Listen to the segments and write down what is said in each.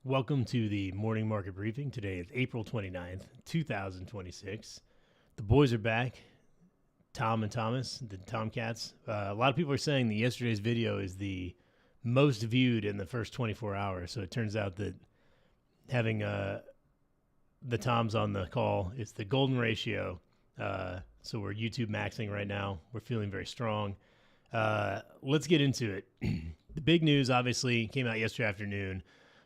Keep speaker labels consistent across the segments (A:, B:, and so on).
A: Welcome to the morning market briefing. Today is April 29th, 2026. The boys are back. Tom and Thomas, the Tomcats. A lot of people are saying that yesterday's video is the most viewed in the first 24 hours. So it turns out that having the Toms on the call is the golden ratio. So we're YouTube maxing right now. We're feeling very strong. Let's get into it. The big news obviously came out yesterday afternoon.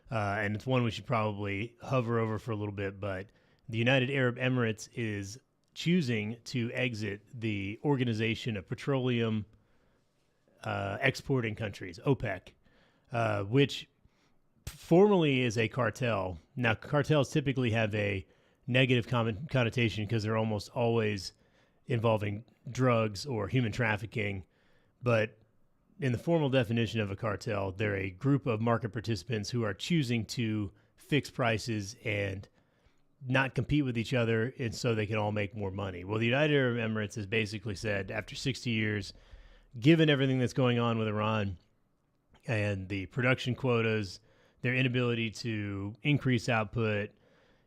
A: And it's one we should probably hover over for a little bit, but the United Arab Emirates is choosing to exit the Organization of Petroleum Exporting Countries, OPEC, which formally is a cartel. Now, cartels typically have a negative connotation because they're almost always involving drugs or human trafficking, but in the formal definition of a cartel, they're a group of market participants who are choosing to fix prices and not compete with each other, and so they can all make more money. Well, the United Arab Emirates has basically said, after 60 years, given everything that's going on with Iran and the production quotas, their inability to increase output,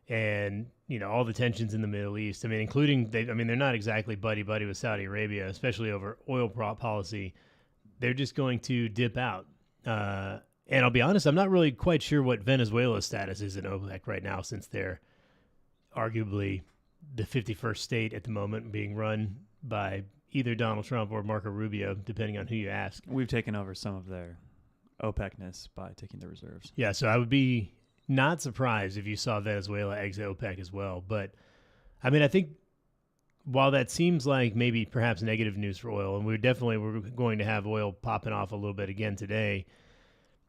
A: and all the tensions in the Middle East. I mean, including they're not exactly buddy-buddy with Saudi Arabia, especially over oil policy. They're just going to dip out. And I'll be honest, I'm not really quite sure what Venezuela's status is in OPEC right now, since they're arguably the 51st state at the moment, being run by either Donald Trump or Marco Rubio, depending on who you ask.
B: We've taken over some of their OPEC-ness by taking the reserves.
A: Yeah, so I would be not surprised if you saw Venezuela exit OPEC as well. But, I think while that seems like maybe perhaps negative news for oil, and we're going to have oil popping off a little bit again today,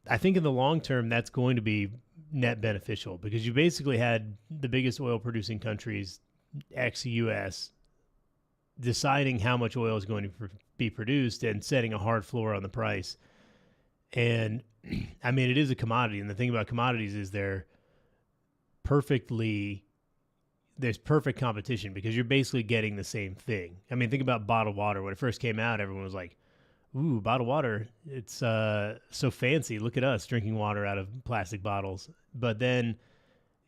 A: I think in the long term that's going to be net beneficial, because you basically had the biggest oil producing countries, ex-US, deciding how much oil is going to be produced and setting a hard floor on the price. And it is a commodity, and the thing about commodities is there's perfect competition, because you're basically getting the same thing. Think about bottled water. When it first came out, everyone was like, ooh, bottled water, it's so fancy. Look at us drinking water out of plastic bottles. But then,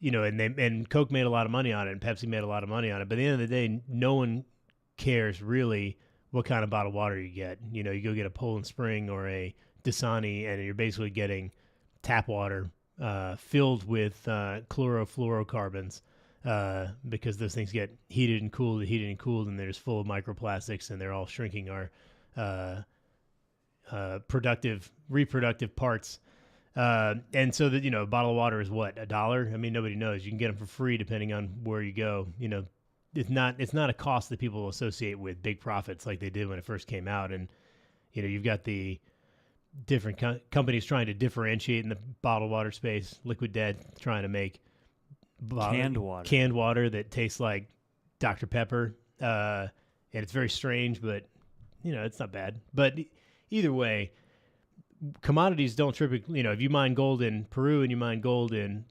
A: and Coke made a lot of money on it, and Pepsi made a lot of money on it. But at the end of the day, no one cares really what kind of bottled water you get. You go get a Poland Spring or a Dasani, and you're basically getting tap water filled with chlorofluorocarbons. Because those things get heated and cooled, and they're just full of microplastics, and they're all shrinking our reproductive parts. And so that, a bottle of water is what, $1? Nobody knows. You can get them for free depending on where you go. It's not a cost that people associate with big profits like they did when it first came out. And, you've got the different companies trying to differentiate in the bottled water space. Liquid Death trying to make canned water that tastes like Dr. Pepper, and it's very strange, but it's not bad. But either way, commodities don't typically, if you mine gold in Peru and you mine gold in,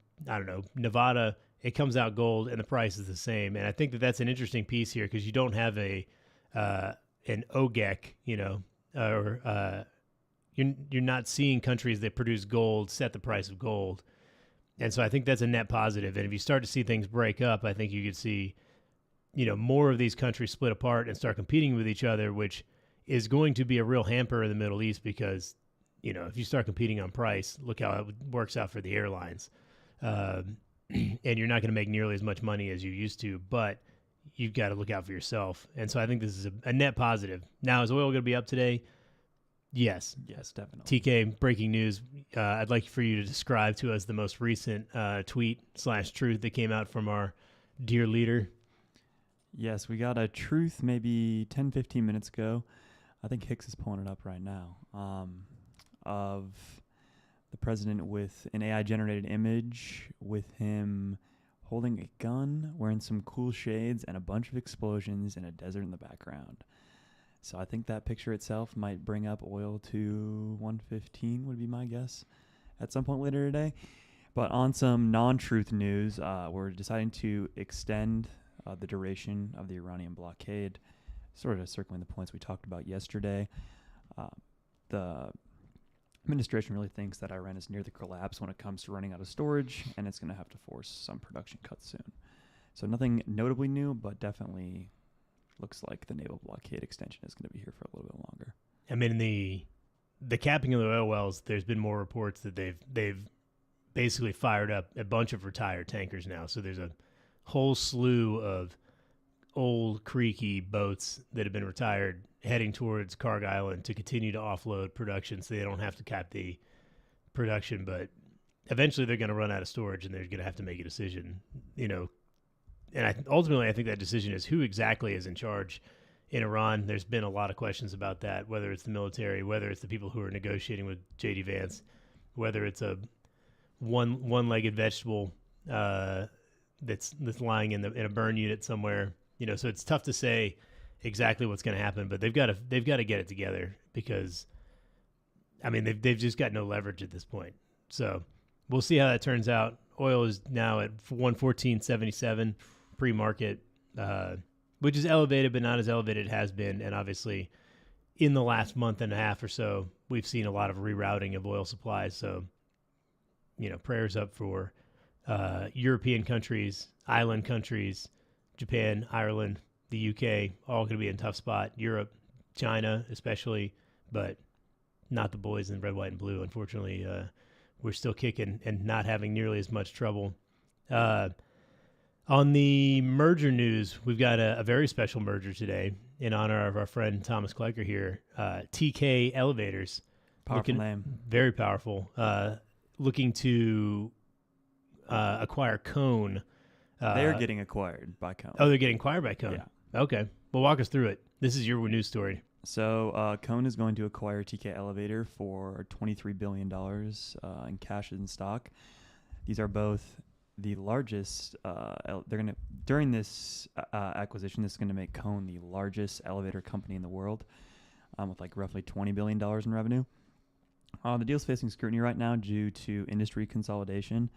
A: Nevada, it comes out gold and the price is the same. And I think that that's an interesting piece here, because you don't have an OGEC, or you're not seeing countries that produce gold set the price of gold. And so I think that's a net positive. And if you start to see things break up, I think you could see, more of these countries split apart and start competing with each other, which is going to be a real hamper in the Middle East, because, if you start competing on price, look how it works out for the airlines. And you're not going to make nearly as much money as you used to, but you've got to look out for yourself. And so I think this is a net positive. Now, is oil going to be up today? Yes.
B: Yes, definitely.
A: TK, breaking news. I'd like for you to describe to us the most recent tweet/truth that came out from our dear leader.
B: Yes, we got a truth maybe 10, 15 minutes ago. I think Hicks is pulling it up right now. Of the president with an AI-generated image with him holding a gun, wearing some cool shades, and a bunch of explosions in a desert in the background. So I think that picture itself might bring up oil to 115 would be my guess at some point later today. But on some non-truth news, we're deciding to extend the duration of the Iranian blockade, sort of circling the points we talked about yesterday. The Administration really thinks that Iran is near the collapse when it comes to running out of storage, and it's going to have to force some production cuts soon. So nothing notably new, but definitely looks like the naval blockade extension is going to be here for a little bit longer.
A: I mean, the capping of the oil wells, there's been more reports that they've basically fired up a bunch of retired tankers now. So there's a whole slew of old creaky boats that have been retired heading towards Carg Island to continue to offload production so they don't have to cap the production. But eventually they're going to run out of storage and they're going to have to make a decision, And ultimately, I think that decision is who exactly is in charge in Iran. There's been a lot of questions about that, whether it's the military, whether it's the people who are negotiating with J.D. Vance, whether it's a one-legged vegetable that's lying in a burn unit somewhere. So it's tough to say exactly what's going to happen, but they've got to get it together because, I mean, they've just got no leverage at this point. So we'll see how that turns out. Oil is now at 114.77 pre-market, which is elevated, but not as elevated it has been. And obviously, in the last month and a half or so, we've seen a lot of rerouting of oil supplies. So, prayers up for European countries, island countries, Japan, Ireland, the UK, all going to be in a tough spot. Europe, China especially, but not the boys in red, white, and blue. Unfortunately, we're still kicking and not having nearly as much trouble. On the merger news, we've got a very special merger today in honor of our friend Thomas Kleiker here. TK Elevators.
B: Powerful name.
A: Very powerful. Looking to acquire Cone.
B: They're getting acquired by Cone.
A: Oh, they're getting acquired by Cone.
B: Yeah.
A: Okay. Well, walk us through it. This is your news story.
B: So Cone is going to acquire TK Elevator for $23 billion in cash and stock. These are both the largest. During this acquisition, this is going to make Cone the largest elevator company in the world, with like roughly $20 billion in revenue. The deal's facing scrutiny right now due to industry consolidation,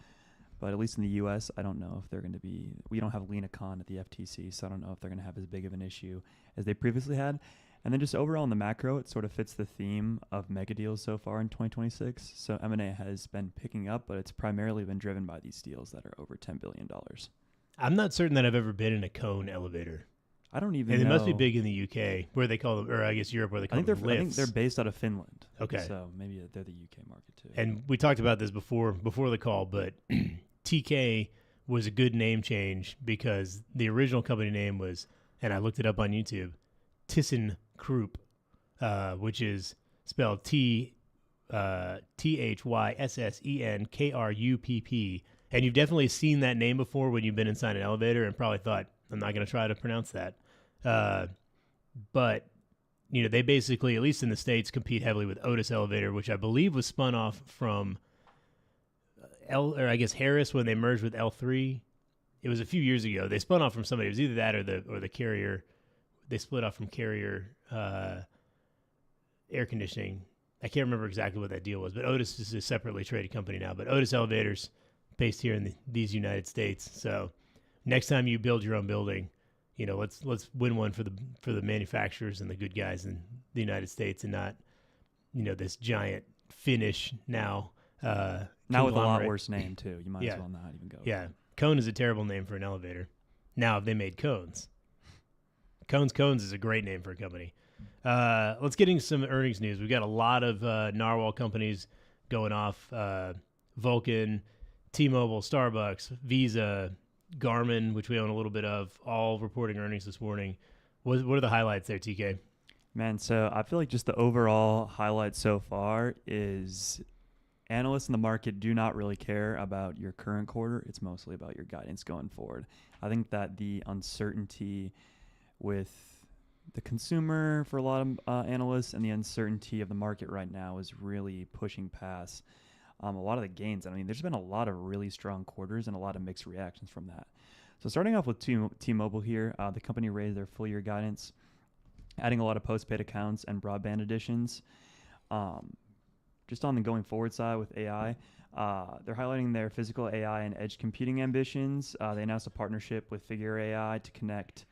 B: but at least in the U.S., I don't know if they're going to be. We don't have Lena Khan at the FTC, so I don't know if they're going to have as big of an issue as they previously had. And then just overall in the macro, it sort of fits the theme of mega deals so far in 2026. So M&A has been picking up, but it's primarily been driven by these deals that are over $10 billion.
A: I'm not certain that I've ever been in a Cone elevator.
B: I don't even know.
A: And they must be big in the UK, where they call them, or I guess Europe, where they call them lifts.
B: I think they're based out of Finland.
A: Okay.
B: So maybe they're the UK market too.
A: And we talked about this before the call, but TK was a good name change because the original company name was, and I looked it up on YouTube, ThyssenKrupp, which is spelled THYSSENKRUPP. And you've definitely seen that name before when you've been inside an elevator and probably thought, I'm not going to try to pronounce that. But, they basically, at least in the States, compete heavily with Otis Elevator, which I believe was spun off from Harris when they merged with L3. It was a few years ago. They spun off from somebody. It was either that or the Carrier. They split off from Carrier air conditioning. I can't remember exactly what that deal was, but Otis is a separately traded company now. But Otis Elevators, based here in these United States. So next time you build your own building, let's win one for the manufacturers and the good guys in the United States, and not this giant Finnish now.
B: Now with a lot worse name too. You might as well not even go.
A: Yeah, Cone is a terrible name for an elevator. Now they made Cones. Cones is a great name for a company. Let's get into some earnings news. We've got a lot of narwhal companies going off. Vulcan, T-Mobile, Starbucks, Visa, Garmin, which we own a little bit of, all reporting earnings this morning. What are the highlights there, TK?
B: Man, so I feel like just the overall highlight so far is analysts in the market do not really care about your current quarter. It's mostly about your guidance going forward. I think that the uncertainty with the consumer for a lot of analysts and the uncertainty of the market right now is really pushing past a lot of the gains. I mean, there's been a lot of really strong quarters and a lot of mixed reactions from that. So starting off with T-Mobile here, the company raised their full year guidance, adding a lot of postpaid accounts and broadband additions. Just on the going forward side with AI, they're highlighting their physical AI and edge computing ambitions. They announced a partnership with Figure AI to connect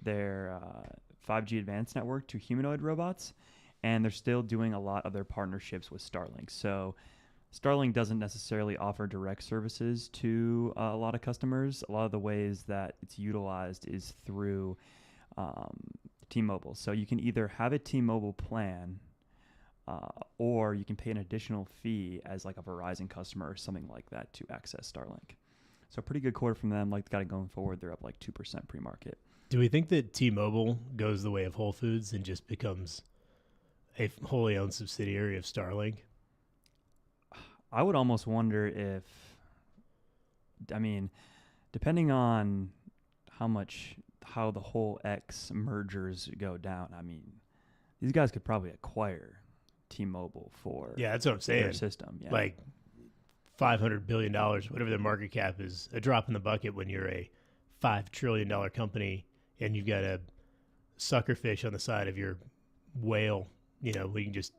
B: their 5G advanced network to humanoid robots. and they're still doing a lot of their partnerships with Starlink. So Starlink doesn't necessarily offer direct services to a lot of customers. A lot of the ways that it's utilized is through T-Mobile. So you can either have a T-Mobile plan or you can pay an additional fee as like a Verizon customer or something like that to access Starlink. So pretty good quarter from them. Like, got it going forward. They're up like 2% pre-market.
A: Do we think that T-Mobile goes the way of Whole Foods and just becomes a wholly owned subsidiary of Starlink?
B: I would almost wonder if, I mean, depending on how the whole X mergers go down, I mean, these guys could probably acquire T-Mobile for
A: that's what I'm saying.
B: Their system. Yeah.
A: Like $500 billion, whatever their market cap is, a drop in the bucket when you're a $5 trillion company and you've got a sucker fish on the side of your whale. We can just,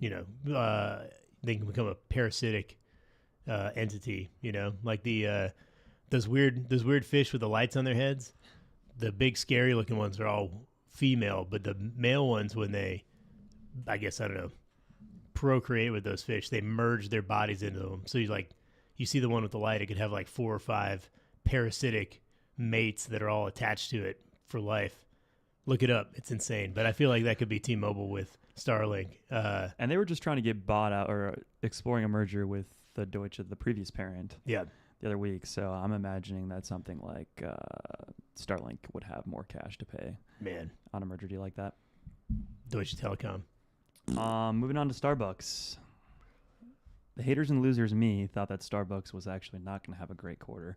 A: they can become a parasitic entity. Like the those weird fish with the lights on their heads. The big scary looking ones are all female, but the male ones, when they, I guess, I don't know, procreate with those fish, they merge their bodies into them. So you see the one with the light, it could have like 4 or 5 parasitic mates that are all attached to it for life. Look it up. It's insane. But I feel like that could be T-Mobile with Starlink.
B: And they were just trying to get bought out or exploring a merger with the the previous parent.
A: Yeah.
B: The other week. So I'm imagining that something like Starlink would have more cash to pay.
A: Man.
B: On a merger deal like that.
A: Deutsche Telekom.
B: Moving on to Starbucks. The haters and losers me thought that Starbucks was actually not going to have a great quarter,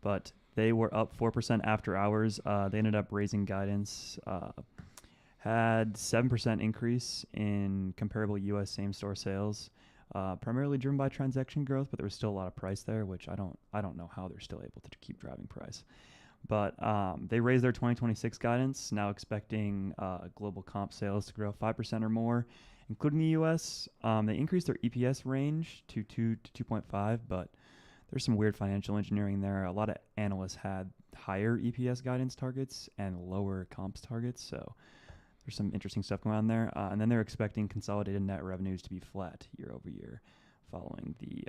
B: but they were up 4% after hours. They ended up raising guidance, had 7% increase in comparable U.S. same-store sales, primarily driven by transaction growth, but there was still a lot of price there, which I don't know how they're still able to keep driving price. But they raised their 2026 guidance, now expecting global comp sales to grow 5% or more, including the U.S. They increased their EPS range to 2 to 2.5, but there's some weird financial engineering there. A lot of analysts had higher EPS guidance targets and lower comps targets, so there's some interesting stuff going on there. And then they're expecting consolidated net revenues to be flat year over year following the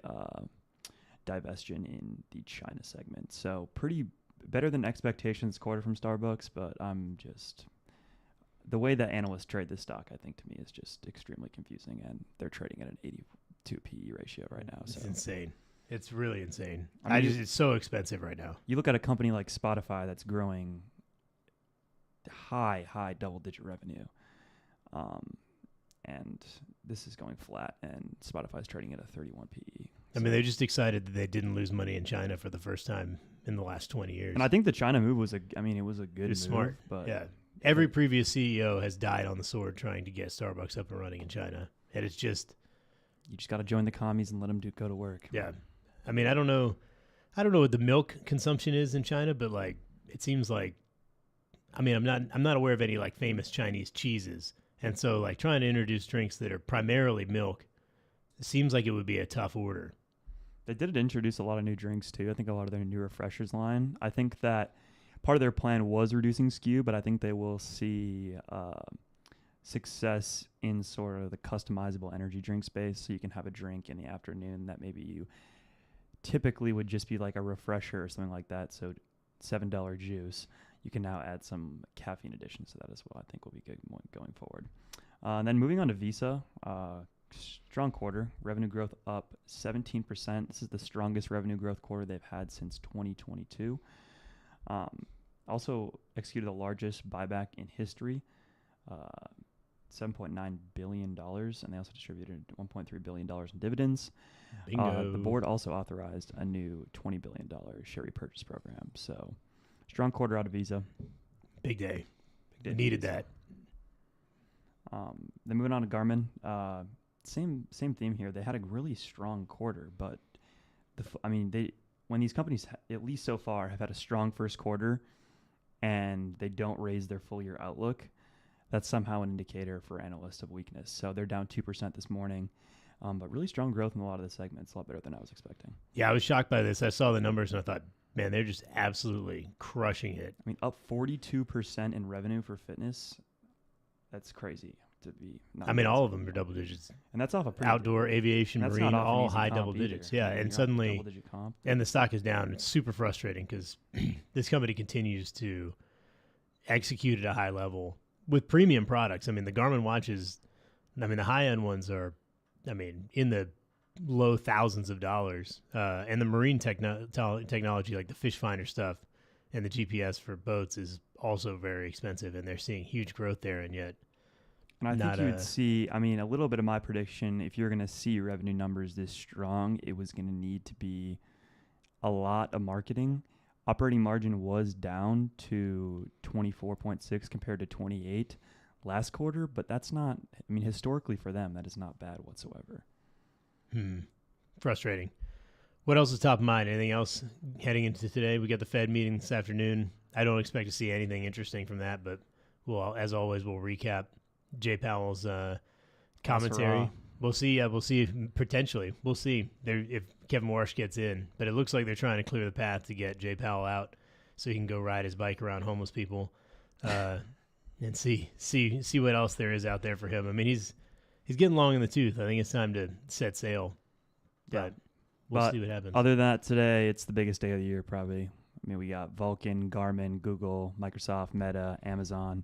B: divestiture in the China segment. So pretty better than expectations quarter from Starbucks, but the way that analysts trade this stock, I think, to me, is just extremely confusing, and they're trading at an 82 PE ratio right now.
A: It's
B: so
A: insane. It's really insane.
B: I mean,
A: it's so expensive right now.
B: You look at a company like Spotify that's growing high double-digit revenue, and this is going flat, and Spotify's trading at a 31 PE.
A: I mean, they're just excited that they didn't lose money in China for the first time in the last 20 years.
B: And I think the China move was a good move.
A: Smart.
B: But
A: yeah. Every previous CEO has died on the sword trying to get Starbucks up and running in China. And it's just...
B: You just got to join the commies and let them go to work.
A: Yeah. I mean, I don't know what the milk consumption is in China, but like, it seems like, I mean, I'm not aware of any like famous Chinese cheeses. And so like trying to introduce drinks that are primarily milk, it seems like it would be a tough order.
B: They did introduce a lot of new drinks too. I think a lot of their new refreshers line. I think that part of their plan was reducing SKU, but I think they will see success in sort of the customizable energy drink space. So you can have a drink in the afternoon that maybe you typically would just be like a refresher or something like that. So $7 juice, you can now add some caffeine additions to that as well. I think will be good going forward. And then moving on to Visa, strong quarter, revenue growth up 17%. This is the strongest revenue growth quarter they've had since 2022. Also executed the largest buyback in history, $7.9 billion, and they also distributed $1.3 billion in dividends. The board also authorized a new $20 billion share repurchase program. So strong quarter out of Visa.
A: Big day. Needed that.
B: Then moving on to Garmin, same theme here. They had a really strong quarter, but when these companies, at least so far, have had a strong first quarter and they don't raise their full year outlook, that's somehow an indicator for analysts of weakness. So they're down 2% this morning, but really strong growth in a lot of the segments, a lot better than I was expecting. Yeah,
A: I was shocked by this. I saw the numbers and I thought, man, they're just absolutely crushing it.
B: I mean, up 42% in revenue for fitness. That's crazy. to be. Not
A: I mean, all of
B: to
A: them are double digits.
B: and that's off a pretty
A: Outdoor, aviation,
B: that's
A: marine,
B: not off an
A: all
B: easy
A: high
B: comp
A: double
B: either.
A: digits. Yeah,
B: I mean,
A: and
B: you're off a
A: suddenly,
B: double-digit comp.
A: and the stock is down. It's super frustrating because this company continues to execute at a high level with premium products. I mean, the Garmin watches, I mean, the high-end ones are, I mean, in the low thousands of dollars. And the marine technology, like the fish finder stuff and the GPS for boats is also very expensive, and they're seeing huge growth there, and yet
B: And I think you would see, I mean, a little bit of my prediction, if you're going to see revenue numbers this strong, it was going to need to be a lot of marketing. Operating margin was down to 24.6 compared to 28 last quarter, but that's not, I mean, historically for them, that is not bad whatsoever.
A: Frustrating. What else is top of mind? Anything else heading into today? We got the Fed meeting this afternoon. I don't expect to see anything interesting from that, but we'll, as always, we'll recap Jay Powell's commentary. We'll see. We'll see. Potentially, we'll see if Kevin Warsh gets in. But it looks like they're trying to clear the path to get Jay Powell out, so he can go ride his bike around homeless people, and see what else there is out there for him. I mean, he's getting long in the tooth. I think it's time to set sail. But we'll see what happens.
B: Other than that, today it's the biggest day of the year, probably. I mean, we got Vulcan, Garmin, Google, Microsoft, Meta, Amazon.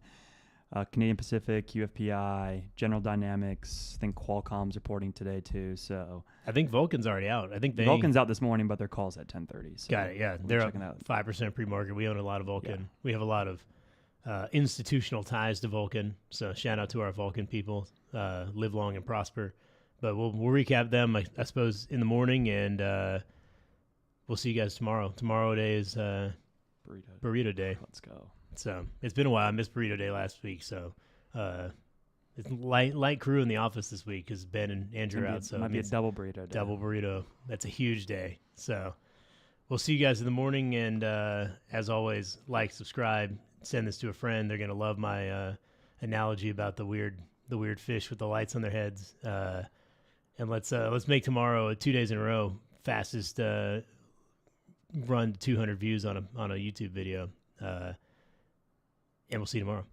B: Canadian Pacific, UFPI, General Dynamics. I think Qualcomm's reporting today too. So
A: I think Vulcan's already out. I think
B: Vulcan's out this morning, but their call's at 10:30. So
A: got it. Yeah, they're up 5% pre-market. We own a lot of Vulcan. Yeah. We have a lot of institutional ties to Vulcan. So shout out to our Vulcan people. Live long and prosper. But we'll recap them, I suppose, in the morning, and we'll see you guys tomorrow. Tomorrow day is burrito day.
B: Let's go.
A: So it's been a while. I missed burrito day last week, so it's light crew in the office this week because Ben and Andrew are out. So
B: might be a double burrito day.
A: Double burrito. That's a huge day. So we'll see you guys in the morning, and as always, like, subscribe, send this to a friend. They're gonna love my analogy about the weird fish with the lights on their heads. And let's make tomorrow 2 days in a row fastest run to 200 views on a YouTube video. And we'll see you tomorrow.